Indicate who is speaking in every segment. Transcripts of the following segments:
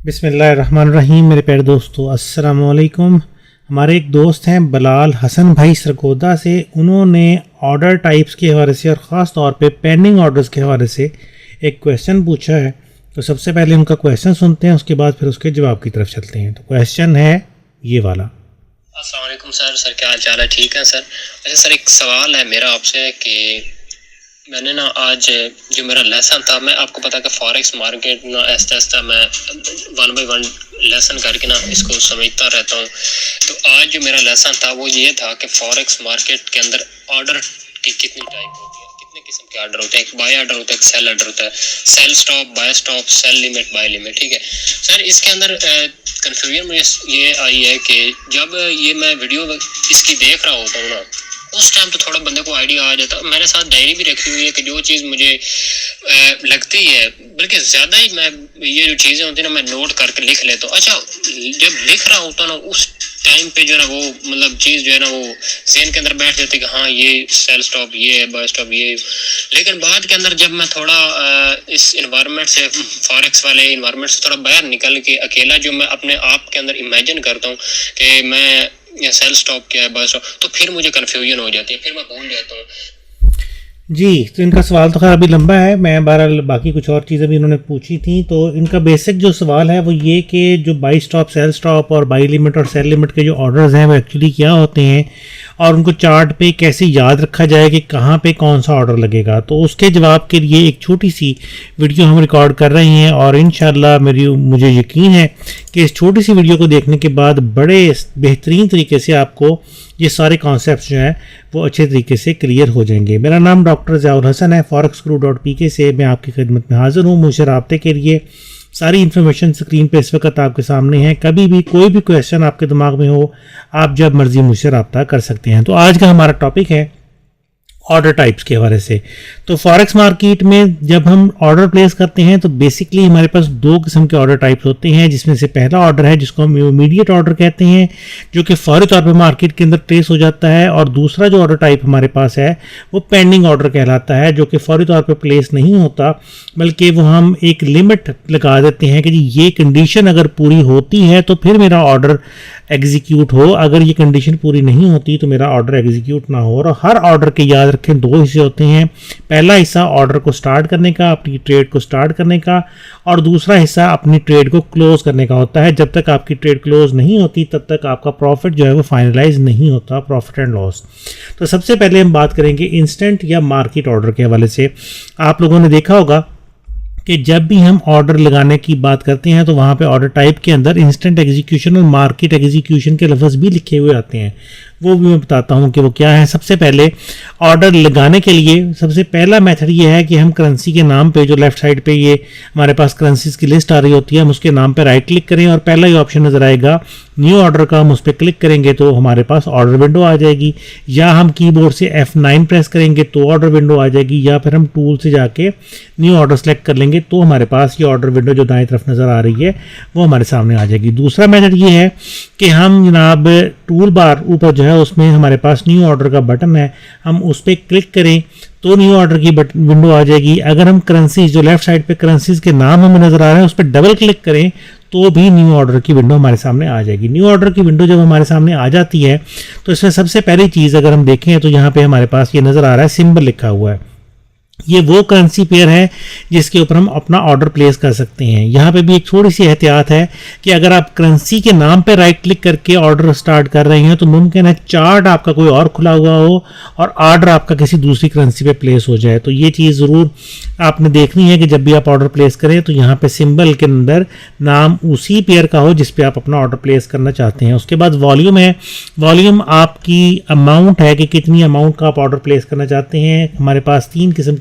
Speaker 1: बिस्मिल्लाहिर्रहमानिर्रहीम। मेरे प्यारे दोस्तों, अस्सलाम वालेकुम। हमारे एक दोस्त हैं बलाल हसन भाई सरगोदा से। उन्होंने ऑर्डर टाइप्स के हवाले से और ख़ास तौर पे पेंडिंग ऑर्डर्स के हवाले से एक क्वेश्चन पूछा है। तो सबसे पहले उनका क्वेश्चन सुनते हैं, उसके बाद फिर उसके जवाब की तरफ चलते हैं। तो क्वेश्चन है ये वाला।
Speaker 2: अस्सलाम वालेकुम सर क्या हाल चाल है? ठीक है सर। अच्छा सर, एक सवाल है मेरा आपसे कि मैंने ना आज जो मेरा लेसन था, मैं आपको पता कि फॉरेक्स मार्केट ना ऐसा मैं 1 बाय 1 लेसन करके ना इसको समझता रहता हूँ। तो आज जो मेरा लेसन था वो ये था कि फॉरेक्स मार्केट के अंदर ऑर्डर की कितनी टाइप होती है, कितने किस्म के ऑर्डर होते हैं। एक बाय ऑर्डर होता है, एक सेल ऑर्डर होता है, sell stop, buy stop, sell limit, buy limit. ठीक है सर, इसके अंदर कन्फ्यूजन मुझे ये आई है कि जब ये मैं वीडियो इसकी देख रहा होता हूँ ना, उस टाइम तो थोड़ा बंदे को आइडिया आ जाता है। मेरे साथ डायरी भी रखी हुई है कि जो चीज़ मुझे लगती है, बल्कि ज़्यादा ही मैं ये जो चीज़ें होती है ना मैं नोट करके लिख लेता हूँ। अच्छा, जब लिख रहा होता ना उस टाइम पे जो है ना वो मतलब चीज़ जो है ना वो ज़हन के अंदर बैठ जाती है कि हाँ ये सेल स्टॉप ये है, बाय स्टॉप ये। लेकिन बाद के अंदर जब मैं थोड़ा इस इन्वायरमेंट से, फॉरेक्स वाले इन्वायरमेंट से थोड़ा बाहर निकल के अकेला जो मैं अपने आप के अंदर इमेजिन करता हूँ कि मैं या सेल स्टॉप क्या है, बाय स्टॉप, तो फिर मुझे कन्फ्यूजन हो जाती है, फिर मैं भूल जाता हूँ।
Speaker 1: जी, तो इनका सवाल तो खैर अभी लंबा है। मैं बहरहाल बाकी कुछ और चीज़ें भी इन्होंने पूछी थी। तो इनका बेसिक जो सवाल है वो ये कि जो बाई स्टॉप, सेल स्टॉप और बाई लिमिट और सेल लिमिट के जो ऑर्डर्स हैं वो एक्चुअली क्या होते हैं और उनको चार्ट पे कैसे याद रखा जाए कि कहाँ पे कौन सा ऑर्डर लगेगा। तो उसके जवाब के लिए एक छोटी सी वीडियो हम रिकॉर्ड कर रहे हैं और इंशाल्लाह मुझे यकीन है कि इस छोटी सी वीडियो को देखने के बाद बड़े बेहतरीन तरीके से आपको ये सारे कॉन्सेप्ट्स जो हैं वो अच्छे तरीके से क्लियर हो जाएंगे। मेरा नाम डॉक्टर ज़ियाउल हसन है। forex.guru.pk से मैं आपकी खिदमत में हाज़िर हूँ मुझसे रब्ते के लिए। सारी इन्फॉर्मेशन स्क्रीन पे इस वक्त आपके सामने है। कभी भी कोई भी क्वेश्चन आपके दिमाग में हो, आप जब मर्जी मुझसे रब्ता कर सकते हैं। तो आज का हमारा टॉपिक है ऑर्डर टाइप्स के हवाले से। तो फॉरेक्स मार्केट में जब हम ऑर्डर प्लेस करते हैं तो बेसिकली हमारे पास दो किस्म के ऑर्डर टाइप्स होते हैं, जिसमें से पहला ऑर्डर है जिसको हम इमीडिएट ऑर्डर कहते हैं, जो कि फौरी तौर पे मार्केट के अंदर प्लेस हो जाता है। और दूसरा जो ऑर्डर टाइप हमारे पास है वो पेंडिंग ऑर्डर कहलाता है, जो कि फौरी तौर पर प्लेस नहीं होता, बल्कि वो हम एक लिमिट लगा देते हैं कि जी ये कंडीशन अगर पूरी होती है तो फिर मेरा ऑर्डर एग्जीक्यूट हो, अगर ये कंडीशन पूरी नहीं होती तो मेरा ऑर्डर एग्जीक्यूट ना हो। और हर ऑर्डर के याद रखें दो हिस्से होते हैं। पहला हिस्सा ऑर्डर को स्टार्ट करने का, अपनी ट्रेड को स्टार्ट करने का, और दूसरा हिस्सा अपनी ट्रेड को क्लोज करने का होता है। जब तक आपकी ट्रेड क्लोज नहीं होती तब तक आपका प्रॉफिट जो है वो फाइनलाइज नहीं होता, प्रॉफिट एंड लॉस। तो सबसे पहले हम बात करेंगे इंस्टेंट या मार्केट ऑर्डर के हवाले से। आप लोगों ने देखा होगा कि जब भी हम ऑर्डर लगाने की बात करते हैं तो वहाँ पे ऑर्डर टाइप के अंदर इंस्टेंट एग्जीक्यूशन और मार्केट एग्जीक्यूशन के लफ्ज़ भी लिखे हुए आते हैं। वो भी मैं बताता हूँ कि वो क्या है। सबसे पहले ऑर्डर लगाने के लिए सबसे पहला मेथड ये है कि हम करेंसी के नाम पे, जो लेफ्ट साइड पे ये हमारे पास करेंसीज की लिस्ट आ रही होती है, हम उसके नाम पे राइट क्लिक करें और पहला ही ऑप्शन नज़र आएगा न्यू ऑर्डर का, हम उस पर क्लिक करेंगे तो हमारे पास ऑर्डर विंडो आ जाएगी। या हम कीबोर्ड से F9 प्रेस करेंगे तो ऑर्डर विंडो आ जाएगी, या फिर हम टूल से जाके न्यू ऑर्डर सेलेक्ट कर लेंगे तो हमारे पास ये ऑर्डर विंडो जो दाएं तरफ नज़र आ रही है वो हमारे सामने आ जाएगी। दूसरा मेथड ये है कि हम जनाब टूल बार ऊपर जो है उसमें हमारे पास न्यू ऑर्डर का बटन है, हम उस पर क्लिक करें तो न्यू ऑर्डर की विंडो आ जाएगी। अगर हम करेंसीज, जो लेफ्ट साइड पे करेंसीज के नाम हमें नज़र आ रहे हैं, उस पर डबल क्लिक करें तो भी न्यू ऑर्डर की विंडो हमारे सामने आ जाएगी। न्यू ऑर्डर की विंडो जब हमारे सामने आ जाती है तो इसमें सबसे पहली चीज़ अगर हम देखें तो यहाँ पे हमारे पास ये नज़र आ रहा है सिंबल लिखा हुआ है। ये वो करेंसी पेयर है जिसके ऊपर हम अपना ऑर्डर प्लेस कर सकते हैं। यहाँ पे भी एक थोड़ी सी एहतियात है कि अगर आप करेंसी के नाम पे राइट क्लिक करके ऑर्डर स्टार्ट कर रहे हैं तो मुमकिन है चार्ट आपका कोई और खुला हुआ हो और ऑर्डर आपका किसी दूसरी करेंसी पे प्लेस हो जाए। तो ये चीज़ ज़रूर आपने देखनी है कि जब भी आप ऑर्डर प्लेस करें तो यहाँ पे सिंबल के अंदर नाम उसी पेयर का हो जिस पे आप अपना ऑर्डर प्लेस करना चाहते हैं। उसके बाद वॉल्यूम है। वॉल्यूम आपकी अमाउंट है कि कितनी अमाउंट का आप ऑर्डर प्लेस करना चाहते हैं। हमारे पास तीन किस्म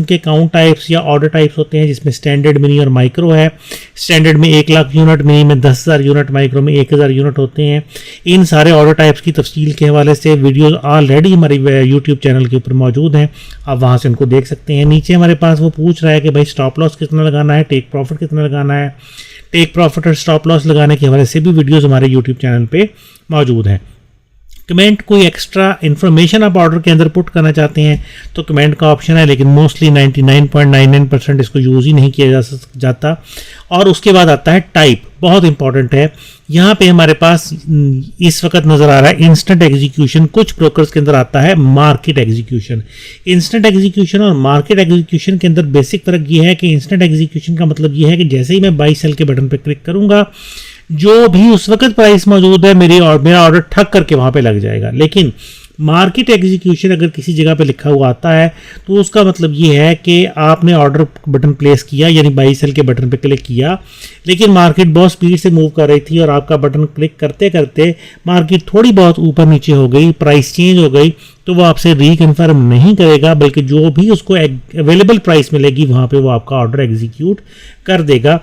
Speaker 1: के काउंट टाइप्स या ऑर्डर टाइप्स होते हैं, जिसमें स्टैंडर्ड, मिनी और माइक्रो है। स्टैंडर्ड में 1 लाख यूनिट, मिनी में 10,000 यूनिट, माइक्रो में 1,000 यूनिट होते हैं। इन सारे ऑर्डर टाइप्स की तफसील के हवाले से वीडियोस ऑलरेडी हमारी यूट्यूब चैनल के ऊपर मौजूद हैं, आप वहाँ से उनको देख सकते हैं। नीचे हमारे पास वो पूछ रहा है कि भाई स्टॉप लॉस कितना लगाना है, टेक प्रॉफिट कितना लगाना है। टेक प्रॉफिट और स्टॉप लॉस लगाने के हवाले से भी वीडियोज़ हमारे यूट्यूब चैनल पर मौजूद हैं। कमेंट कोई एक्स्ट्रा इन्फॉर्मेशन आप ऑर्डर के अंदर पुट करना चाहते हैं तो कमेंट का ऑप्शन है, लेकिन मोस्टली 99.99% इसको यूज़ ही नहीं किया जाता। और उसके बाद आता है टाइप, बहुत इंपॉर्टेंट है। यहाँ पे हमारे पास इस वक्त नज़र आ रहा है इंस्टेंट एग्जीक्यूशन, कुछ ब्रोकर्स के अंदर आता है मार्केट एग्जीक्यूशन। इंस्टेंट एग्जीक्यूशन और मार्केट एग्जीक्यूशन के अंदर बेसिक फ़र्क ये है कि इंस्टेंट एग्जीक्यूशन का मतलब ये है कि जैसे ही मैं बाई सेल के बटन पर क्लिक करूँगा, जो भी उस वक्त प्राइस मौजूद है मेरा ऑर्डर ठग करके वहाँ पे लग जाएगा। लेकिन मार्केट एग्जीक्यूशन अगर किसी जगह पे लिखा हुआ आता है तो उसका मतलब ये है कि आपने ऑर्डर बटन प्लेस किया, यानी बाई सेल के बटन पे क्लिक किया, लेकिन मार्केट बहुत स्पीड से मूव कर रही थी और आपका बटन क्लिक करते करते मार्केट थोड़ी बहुत ऊपर नीचे हो गई, प्राइस चेंज हो गई, तो वो आपसे रिकन्फर्म नहीं करेगा, बल्कि जो भी उसको अवेलेबल प्राइस मिलेगी वहाँ पे वो आपका ऑर्डर एग्जीक्यूट कर देगा।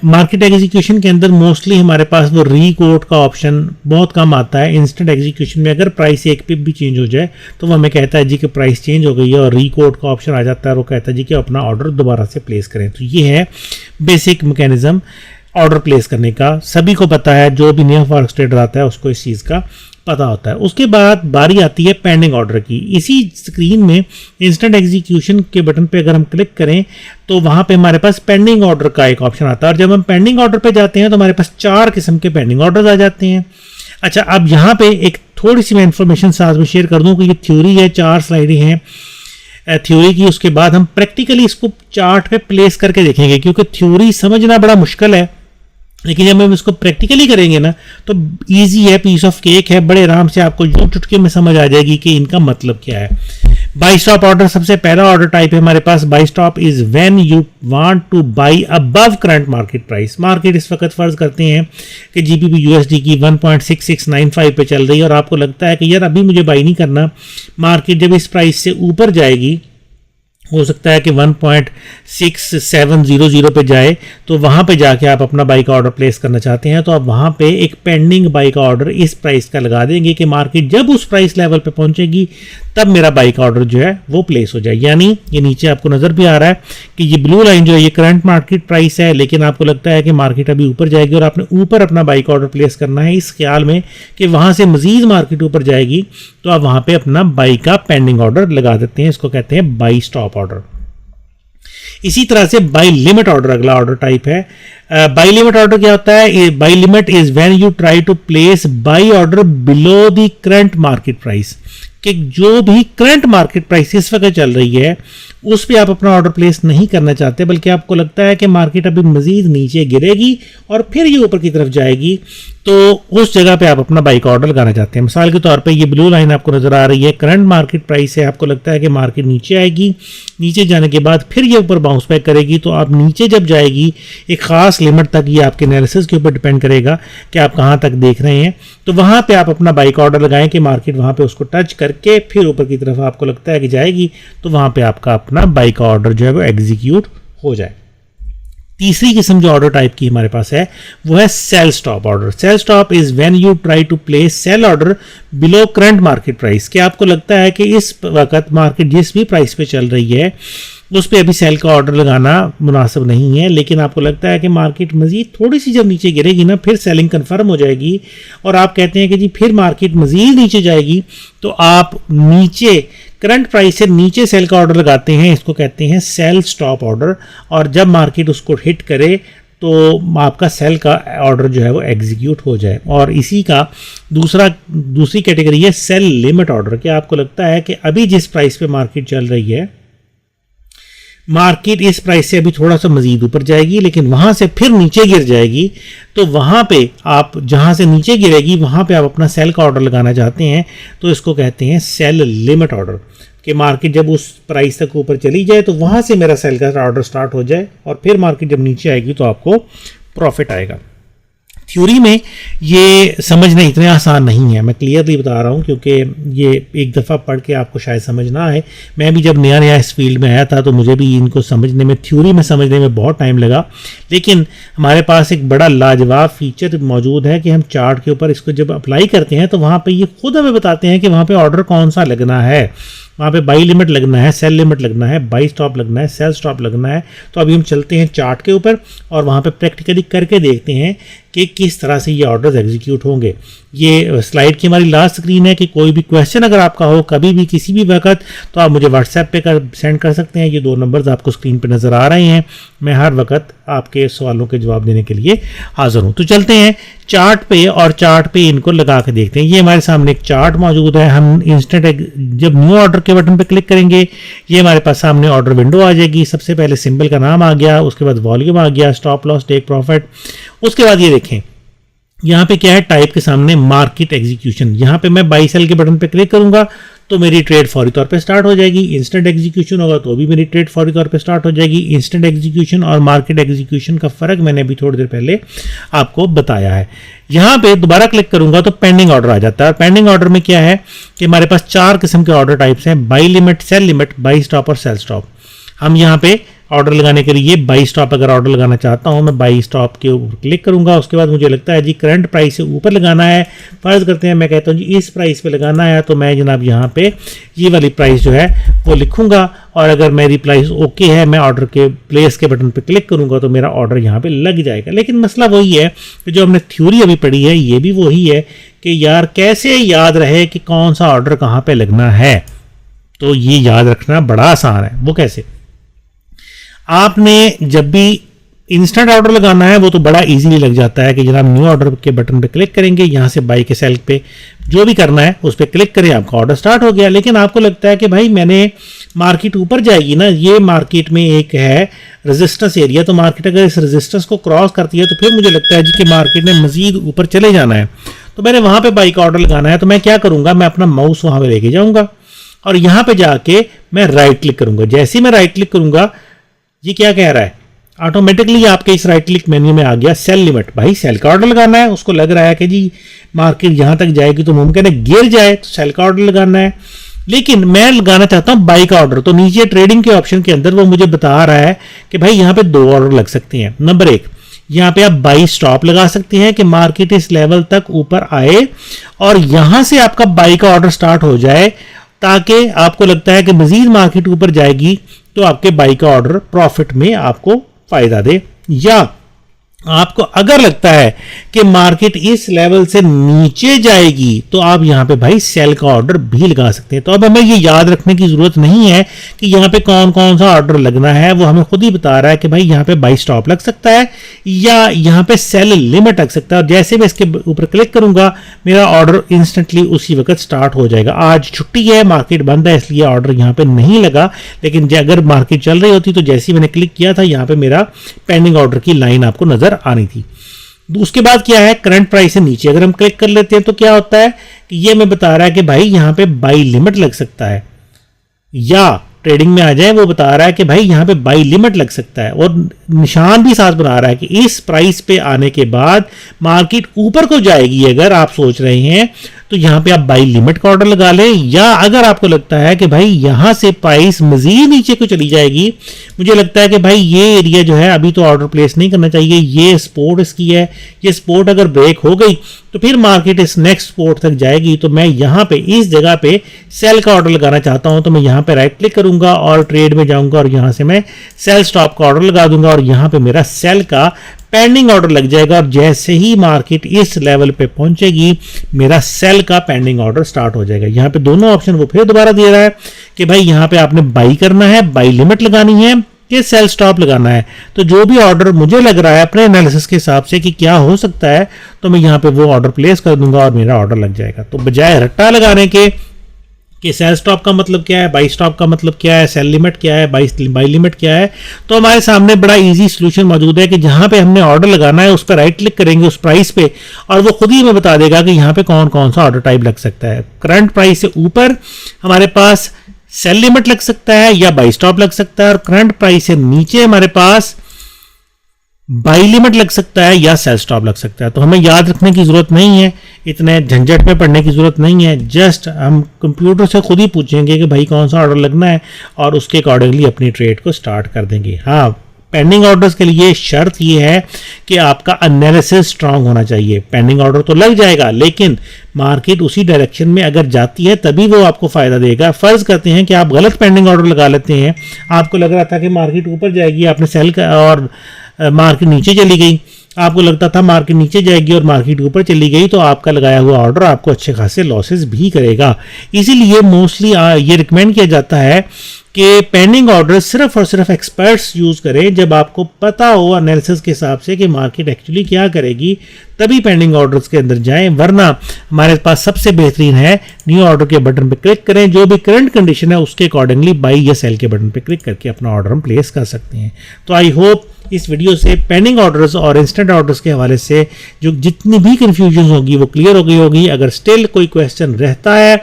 Speaker 1: मार्केट एग्जीक्यूशन के अंदर मोस्टली हमारे पास वो रीकोट का ऑप्शन बहुत कम आता है। इंस्टेंट एग्जीक्यूशन में अगर प्राइस एक पिप भी चेंज हो जाए तो वो हमें कहता है जी कि प्राइस चेंज हो गई है, और रीकोट का ऑप्शन आ जाता है और वो कहता है जी कि अपना ऑर्डर दोबारा से प्लेस करें। तो ये है बेसिक मैकेनिज्म ऑर्डर प्लेस करने का, सभी को पता है, जो भी नया फॉरेक्स ट्रेडर आता है उसको इस चीज़ का पता होता है। उसके बाद बारी आती है पेंडिंग ऑर्डर की। इसी स्क्रीन में इंस्टेंट एग्जीक्यूशन के बटन पे अगर हम क्लिक करें तो वहाँ पे हमारे पास पेंडिंग ऑर्डर का एक ऑप्शन आता है, और जब हम पेंडिंग ऑर्डर पे जाते हैं तो हमारे पास 4 किस्म के पेंडिंग ऑर्डर्स आ जाते हैं। अच्छा, अब यहाँ पे एक थोड़ी सी मैं इन्फॉर्मेशन साथ में शेयर कर दूँ कि ये थ्योरी है, 4 स्लाइडें हैं थ्योरी की। उसके बाद हम प्रैक्टिकली इसको चार्ट पे प्लेस करके देखेंगे, क्योंकि थ्योरी समझना बड़ा मुश्किल है, लेकिन जब हम इसको प्रैक्टिकली करेंगे ना तो इजी है, पीस ऑफ केक है, बड़े आराम से आपको यूं चुटकी में समझ आ जाएगी कि इनका मतलब क्या है। बाई स्टॉप ऑर्डर सबसे पहला ऑर्डर टाइप है हमारे पास। Buy stop is when you want to buy above current market price. Market इस वक्त फर्ज करते हैं कि जीबीपी यूएसडी की 1.6695 पे चल रही है और आपको लगता है कि यार अभी मुझे बाई नहीं करना, मार्केट जब इस प्राइस से ऊपर जाएगी, हो सकता है कि 1.6700 पे जाए, तो वहाँ पे जाके आप अपना बाई का ऑर्डर प्लेस करना चाहते हैं, तो आप वहाँ पे एक पेंडिंग बाई का ऑर्डर इस प्राइस का लगा देंगे कि मार्केट जब उस प्राइस लेवल पे पहुँचेगी तब मेरा बाई का ऑर्डर जो है वो प्लेस हो जाए। यानी ये नीचे आपको नज़र भी आ रहा है कि ये ब्लू लाइन जो है ये करंट मार्केट प्राइस है, लेकिन आपको लगता है कि मार्केट अभी ऊपर जाएगी और आपने ऊपर अपना बाई का ऑर्डर प्लेस करना है इस ख्याल में कि वहाँ से मजीद मार्केट ऊपर जाएगी, तो आप वहाँ पे अपना बाई का पेंडिंग ऑर्डर लगा देते हैं। इसको कहते हैं बाई स्टॉप ऑर्डर। इसी तरह से बाई लिमिट ऑर्डर अगला ऑर्डर टाइप है। बाई लिमिट ऑर्डर क्या होता है? Buy limit is when you try to place buy order below the current market price, कि जो भी करंट मार्केट प्राइस इस वक्त चल रही है उस पे आप अपना ऑर्डर प्लेस नहीं करना चाहते, बल्कि आपको लगता है कि मार्केट अभी मजीद नीचे गिरेगी और फिर ये ऊपर की तरफ जाएगी, तो उस जगह पे आप अपना बाई का ऑर्डर लगाना चाहते हैं। मिसाल के तौर पे ये ब्लू लाइन आपको नजर आ रही है, करंट मार्केट प्राइस है, आपको लगता है कि मार्केट नीचे आएगी, नीचे जाने के बाद फिर ये ऊपर बाउंस बैक करेगी, तो आप नीचे जब जाएगी एक खास लिमिट तक, ये आपके एनालिसिस के ऊपर डिपेंड करेगा कि आप कहाँ तक देख रहे हैं, तो वहाँ पे आप अपना बाई का ऑर्डर लगाएं कि मार्केट वहाँ पे उसको टच करके फिर ऊपर की तरफ आपको लगता है कि जाएगी, तो वहाँ पे आपका अपना बाई का ऑर्डर जो है वो एग्जीक्यूट हो जाए। तीसरी किस्म जो ऑर्डर टाइप की हमारे पास है वो है sell stop order. Sell stop is when you try to place sell order below current market price, कि आपको लगता है कि इस वक्त मार्केट जिस भी प्राइस पे चल रही है उस पे अभी सेल का ऑर्डर लगाना मुनासिब नहीं है, लेकिन आपको लगता है कि मार्केट मजीद थोड़ी सी जब नीचे गिरेगी ना फिर सेलिंग कंफर्म हो जाएगी, और आप कहते हैं कि जी फिर मार्केट मजीद नीचे जाएगी, तो आप नीचे करंट प्राइस से नीचे सेल का ऑर्डर लगाते हैं। इसको कहते हैं सेल स्टॉप ऑर्डर, और जब मार्केट उसको हिट करे तो आपका सेल का ऑर्डर जो है वो एग्जीक्यूट हो जाए। और इसी का दूसरी कैटेगरी है सेल लिमिट ऑर्डर, कि आपको लगता है कि अभी जिस प्राइस पे मार्केट चल रही है, मार्केट इस प्राइस से अभी थोड़ा सा मजीद ऊपर जाएगी, लेकिन वहां से फिर नीचे गिर जाएगी, तो वहां पे आप जहां से नीचे गिरेगी वहां पे आप अपना सेल का ऑर्डर लगाना चाहते हैं, तो इसको कहते हैं सेल लिमिट ऑर्डर, कि मार्केट जब उस प्राइस तक ऊपर चली जाए तो वहां से मेरा सेल का ऑर्डर स्टार्ट हो जाए, और फिर मार्केट जब नीचे आएगी तो आपको प्रॉफिट आएगा। थ्योरी में ये समझना इतने आसान नहीं है, मैं क्लियरली बता रहा हूँ, क्योंकि ये एक दफ़ा पढ़ के आपको शायद समझ ना आए। मैं भी जब नया इस फील्ड में आया था तो मुझे भी इनको समझने में, थ्योरी में समझने में बहुत टाइम लगा, लेकिन हमारे पास एक बड़ा लाजवाब फीचर मौजूद है कि हम चार्ट के ऊपर इसको जब अप्लाई करते हैं तो वहाँ पर ये खुद हमें बताते हैं कि वहाँ पर ऑर्डर कौन सा लगना है। वहाँ पे बाई लिमिट लगना है, सेल लिमिट लगना है, बाई स्टॉप लगना है, सेल स्टॉप लगना है। तो अभी हम चलते हैं चार्ट के ऊपर और वहाँ पे प्रैक्टिकली करके देखते हैं कि किस तरह से ये ऑर्डर्स एग्जीक्यूट होंगे। ये स्लाइड की हमारी लास्ट स्क्रीन है कि कोई भी क्वेश्चन अगर आपका हो कभी भी किसी भी वक्त तो आप मुझे व्हाट्सएप पे सेंड कर सकते हैं। ये 2 नंबर्स आपको स्क्रीन पे नज़र आ रहे हैं। मैं हर वक्त आपके सवालों के जवाब देने के लिए हाजिर हूँ। तो चलते हैं चार्ट पे और चार्ट पे इनको लगा के देखते हैं। ये हमारे सामने एक चार्ट मौजूद है। हम इंस्टेंट जब न्यू ऑर्डर के बटन पे क्लिक करेंगे ये हमारे पास सामने ऑर्डर विंडो आ जाएगी। सबसे पहले सिंबल का नाम आ गया, उसके बाद वॉल्यूम आ गया, स्टॉप लॉस, टेक प्रॉफिट। उसके बाद ये देखें यहाँ पे क्या है, टाइप के सामने मार्केट एग्जीक्यूशन। यहाँ पे मैं बाई सेल के बटन पे क्लिक करूंगा तो मेरी ट्रेड फौरी तौर पे स्टार्ट हो जाएगी। इंस्टेंट एग्जीक्यूशन होगा तो भी मेरी ट्रेड फौरी तौर पे स्टार्ट हो जाएगी। इंस्टेंट एग्जीक्यूशन और मार्केट एग्जीक्यूशन का फर्क मैंने अभी थोड़ी देर पहले आपको बताया है। यहाँ पे दोबारा क्लिक करूंगा तो पेंडिंग ऑर्डर आ जाता है। और पेंडिंग ऑर्डर में क्या है कि हमारे पास 4 किस्म के ऑर्डर टाइप्स हैं, buy limit, sell limit, buy stop और सेल स्टॉप। हम यहाँ पे ऑर्डर लगाने के लिए बाई स्टॉप अगर ऑर्डर लगाना चाहता हूँ मैं बाई स्टॉप के ऊपर क्लिक करूंगा। उसके बाद मुझे लगता है जी करंट प्राइस से ऊपर लगाना है, फर्ज करते हैं मैं कहता हूँ जी इस प्राइस पे लगाना है, तो मैं जनाब यहाँ पे ये वाली प्राइस जो है वो लिखूंगा। और अगर मेरी प्राइस ओके है मैं ऑर्डर के प्लेस के बटन पे क्लिक करूंगा तो मेरा ऑर्डर यहाँ पे लग जाएगा। लेकिन मसला वही है कि जो हमने थ्योरी अभी पढ़ी है ये भी वही है कि यार कैसे याद रहे कि कौन सा ऑर्डर कहाँ पे लगना है। तो ये याद रखना बड़ा आसान है। वो कैसे, आपने जब भी इंस्टेंट ऑर्डर लगाना है वो तो बड़ा इजीली लग जाता है कि जनाब न्यू ऑर्डर के बटन पे क्लिक करेंगे, यहाँ से बाई के सेल पे जो भी करना है उस पर क्लिक करें, आपका ऑर्डर स्टार्ट हो गया। लेकिन आपको लगता है कि भाई मैंने मार्केट ऊपर जाएगी ना, ये मार्केट में एक है रेजिस्टेंस एरिया, तो मार्केट अगर इस रेजिस्टेंस को क्रॉस करती है तो फिर मुझे लगता है जी कि मार्केट ने मजीद ऊपर चले जाना है, तो मैंने वहाँ पर बाई का ऑर्डर लगाना है। तो मैं क्या करूँगा, मैं अपना माउस वहाँ पर लेके जाऊँगा और यहाँ पर जाके मैं राइट क्लिक करूँगा। जैसे ही मैं राइट क्लिक करूँगा ये क्या कह रहा है, ऑटोमेटिकली आपके इस राइट क्लिक मेन्यू में आ गया सेल लिमिट। भाई सेल का ऑर्डर लगाना है, उसको लग रहा है कि जी मार्केट यहां तक जाएगी तो मुमकिन है गिर जाए, तो सेल का ऑर्डर लगाना है। लेकिन मैं लगाना चाहता हूं बाई का ऑर्डर, तो नीचे ट्रेडिंग के ऑप्शन के अंदर वो मुझे बता रहा है कि भाई यहां पे 2 ऑर्डर लग सकते हैं। नंबर 1, यहाँ पे आप बाई स्टॉप लगा सकते हैं कि मार्केट इस लेवल तक ऊपर आए और यहां से आपका बाई का ऑर्डर स्टार्ट हो जाए, ताकि आपको लगता है कि मजीद मार्केट ऊपर जाएगी तो आपके बाई का ऑर्डर प्रॉफिट में आपको फायदा दे। या आपको अगर लगता है कि मार्केट इस लेवल से नीचे जाएगी तो आप यहां पे भाई सेल का ऑर्डर भी लगा सकते हैं। तो अब हमें ये याद रखने की जरूरत नहीं है कि यहां पे कौन कौन सा ऑर्डर लगना है, वो हमें खुद ही बता रहा है कि भाई यहां पे बाई स्टॉप लग सकता है या यहां पे सेल लिमिट लग सकता है। और जैसे मैं इसके ऊपर क्लिक करूंगा मेरा ऑर्डर इंस्टेंटली उसी वक्त स्टार्ट हो जाएगा। आज छुट्टी है, मार्केट बंद है, इसलिए ऑर्डर यहां पे नहीं लगा, लेकिन अगर मार्केट चल रही होती तो जैसे ही मैंने क्लिक किया था यहां पे मेरा पेंडिंग ऑर्डर की लाइन आपको नजर आनी थी। उसके बाद क्या है, करंट प्राइस से नीचे अगर हम क्लिक कर लेते हैं तो क्या होता है कि ये मैं बता रहा है कि भाई यहां पे बाई लिमिट लग सकता है, या ट्रेडिंग में आ जाए वो बता रहा है कि भाई यहां पे बाई लिमिट लग सकता है। और निशान भी साथ बना रहा है कि इस प्राइस पे आने के बाद मार्केट ऊपर को जाएगी, अगर आप सोच रहे हैं तो यहां पे आप बाई लिमिट का ऑर्डर लगा लें। या अगर आपको लगता है कि भाई यहां से प्राइस मजीद नीचे को चली जाएगी, मुझे लगता है कि भाई ये एरिया जो है अभी तो ऑर्डर प्लेस नहीं करना चाहिए, ये सपोर्ट इसकी है, ये सपोर्ट अगर ब्रेक हो गई तो फिर मार्केट इस नेक्स्ट सपोर्ट तक जाएगी, तो मैं यहां पे इस जगह पे सेल का ऑर्डर लगाना चाहता हूं, तो मैं यहां पे राइट क्लिक करूंगा और ट्रेड में जाऊंगा और यहां से मैं सेल स्टॉप का ऑर्डर लगा दूंगा और यहां पे मेरा सेल का पेंडिंग ऑर्डर लग जाएगा। और जैसे ही मार्केट इस लेवल पे पहुंचेगी मेरा सेल का पेंडिंग ऑर्डर स्टार्ट हो जाएगा। यहाँ पे दोनों ऑप्शन वो फिर दोबारा दे रहा है कि भाई यहाँ पे आपने बाई करना है, बाई लिमिट लगानी है कि सेल स्टॉप लगाना है। तो जो भी ऑर्डर मुझे लग रहा है अपने एनालिसिस के हिसाब से कि क्या हो सकता है, तो मैं यहाँ पे वो ऑर्डर प्लेस कर दूंगा और मेरा ऑर्डर लग जाएगा। तो बजाय रट्टा लगाने के कि सेल स्टॉप का मतलब क्या है, बाई स्टॉप का मतलब क्या है, सेल लिमिट क्या है, बाई लिमिट क्या है, तो हमारे सामने बड़ा इजी सॉल्यूशन मौजूद है कि जहां पे हमने ऑर्डर लगाना है उस पर राइट क्लिक करेंगे उस प्राइस पे और वो खुद ही हमें बता देगा कि यहाँ पे कौन कौन सा ऑर्डर टाइप लग सकता है। करंट प्राइस से ऊपर हमारे पास सेल लिमिट लग सकता है या बाई स्टॉप लग सकता है, और करंट प्राइस से नीचे हमारे पास बाई लिमिट लग सकता है या सेल स्टॉप लग सकता है। तो हमें याद रखने की जरूरत नहीं है, इतने झंझट में पढ़ने की जरूरत नहीं है। जस्ट हम कंप्यूटर से खुद ही पूछेंगे कि भाई कौन सा ऑर्डर लगना है और उसके अकॉर्डिंगली अपनी ट्रेड को स्टार्ट कर देंगे। हाँ, पेंडिंग ऑर्डर्स के लिए शर्त ये है कि आपका एनालिसिस स्ट्रांग होना चाहिए। पेंडिंग ऑर्डर तो लग जाएगा, लेकिन मार्केट उसी डायरेक्शन में अगर जाती है तभी वो आपको फायदा देगा। फर्ज करते हैं कि आप गलत पेंडिंग ऑर्डर लगा लेते हैं, आपको लग रहा था कि मार्केट ऊपर जाएगी, आपने सेल का और मार्केट नीचे चली गई, आपको लगता था मार्केट नीचे जाएगी और मार्केट ऊपर चली गई, तो आपका लगाया हुआ ऑर्डर आपको अच्छे खासे लॉसेस भी करेगा। इसीलिए मोस्टली ये रिकमेंड किया जाता है कि पेंडिंग ऑर्डर सिर्फ और सिर्फ एक्सपर्ट्स यूज़ करें जब आपको पता हो एनालिसिस के हिसाब से कि मार्केट एक्चुअली क्या करेगी, तभी पेंडिंग ऑर्डर्स के अंदर जाएं। वरना हमारे पास सबसे बेहतरीन है न्यू ऑर्डर के बटन पे क्लिक करें, जो भी करंट कंडीशन है उसके अकॉर्डिंगली बाई या सेल के बटन पे क्लिक करके अपना ऑर्डर हम प्लेस कर सकते हैं। तो आई होप इस वीडियो से पेंडिंग ऑर्डर्स और इंस्टेंट ऑर्डर्स के हवाले से जो जितनी भी कंफ्यूजन होगी वो क्लियर हो गई होगी। अगर स्टिल कोई क्वेश्चन रहता है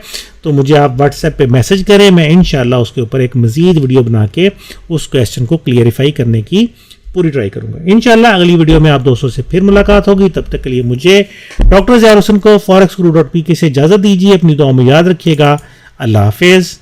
Speaker 1: तो मुझे आप व्हाट्सएप पे मैसेज करें, मैं इंशाल्लाह उसके ऊपर एक मज़ीद वीडियो बना के उस क्वेश्चन को क्लियरिफाई करने की पूरी ट्राई करूंगा। इंशाल्लाह अगली वीडियो में आप दोस्तों से फिर मुलाकात होगी। तब तक के लिए मुझे डॉक्टर ज़ियार हुसैन को forexguru.pk से इजाज़त दीजिए। अपनी दुआ में याद रखिएगा। अल्लाह हाफिज़।